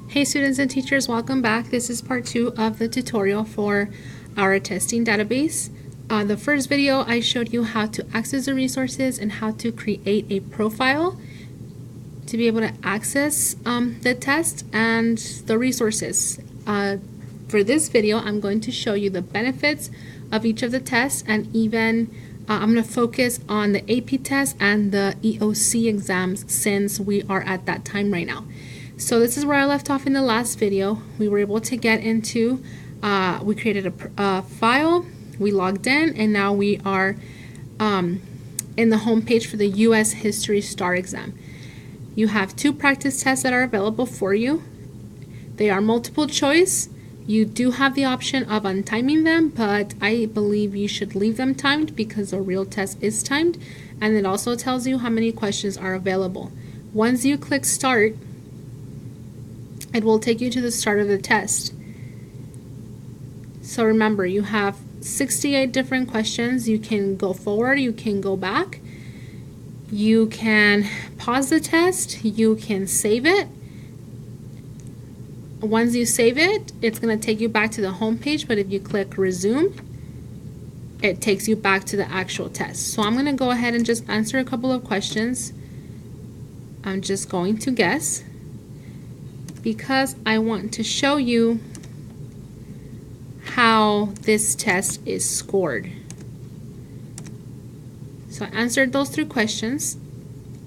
Hey students and teachers, welcome back. This is part 2 of the tutorial for our testing database. The first video I showed you how to access the resources and how to create a profile to be able to access the test and the resources. For this video, I'm going to show you the benefits of each of the tests, and even I'm going to focus on the AP test and the EOC exams since we are at that time right now. So this is where I left off in the last video. We were able to get into, we created a file, we logged in, and now we are in the home page for the U.S. History STAR exam. You have 2 practice tests that are available for you. They are multiple choice. You do have the option of untiming them, but I believe you should leave them timed because the real test is timed, and it also tells you how many questions are available. Once you click start, it will take you to the start of the test. So remember, you have 68 different questions. You can go forward, you can go back, you can pause the test, you can save it. Once you save it, it's going to take you back to the home page, but if you click resume, it takes you back to the actual test. So I'm going to go ahead and just answer a couple of questions. I'm just going to guess, because I want to show you how this test is scored. So I answered those 3 questions.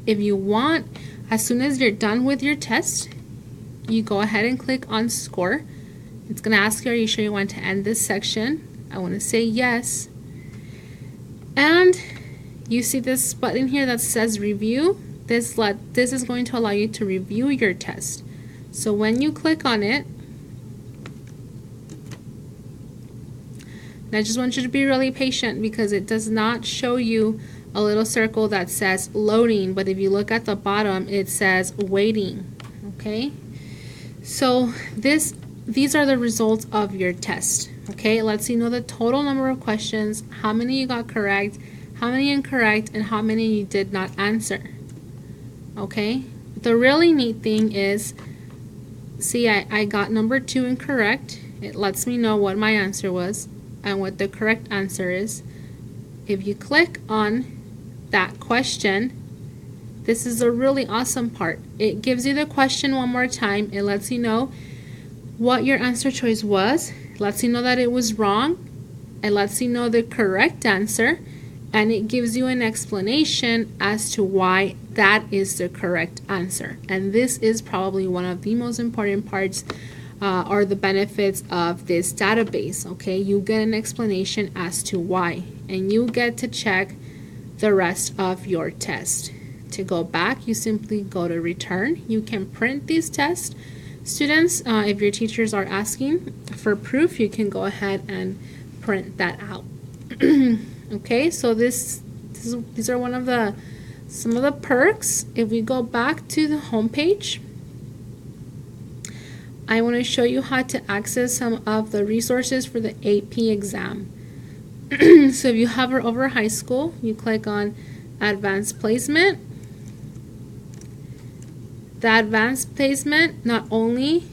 If you want, as soon as you're done with your test, you go ahead and click on score. It's going to ask you, are you sure you want to end this section? I want to say yes. And you see this button here that says review. This is going to allow you to review your test. So when you click on it, and I just want you to be really patient because it does not show you a little circle that says loading, but if you look at the bottom, it says waiting. Okay, so these are the results of your test. Okay, let's see, know the total number of questions, how many you got correct, how many incorrect, and how many you did not answer. Okay, the really neat thing is, see, I got number 2 incorrect. It lets me know what my answer was and what the correct answer is. If you click on that question, this is a really awesome part. It gives you the question one more time. It lets you know what your answer choice was. It lets you know that it was wrong. It lets you know the correct answer. And it gives you an explanation as to why that is the correct answer. And this is probably one of the most important parts or the benefits of this database. Okay, you get an explanation as to why, and you get to check the rest of your test. To go back, you simply go to return. You can print these tests. Students, if your teachers are asking for proof, you can go ahead and print that out. Okay, so these are some of the perks. If we go back to the home page, I want to show you how to access some of the resources for the AP exam. So if you hover over high school, you click on advanced placement. The advanced placement not only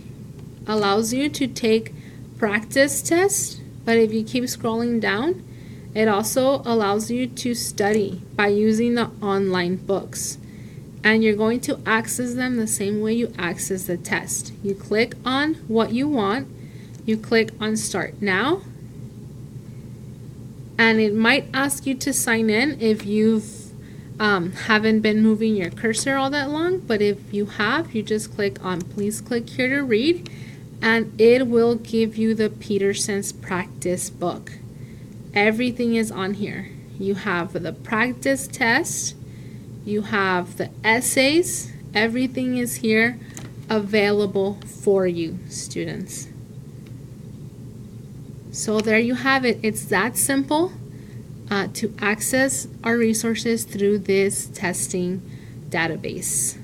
allows you to take practice tests, but if you keep scrolling down, it also allows you to study by using the online books. And you're going to access them the same way you access the test. You click on what you want, you click on Start Now, and it might ask you to sign in if you've haven't been moving your cursor all that long, but if you have, you just click on please click here to read, and it will give you the Peterson's practice book. Everything is on here. You have the practice test, you have the essays, everything is here available for you, students. So there you have it. It's that simple to access our resources through this testing database.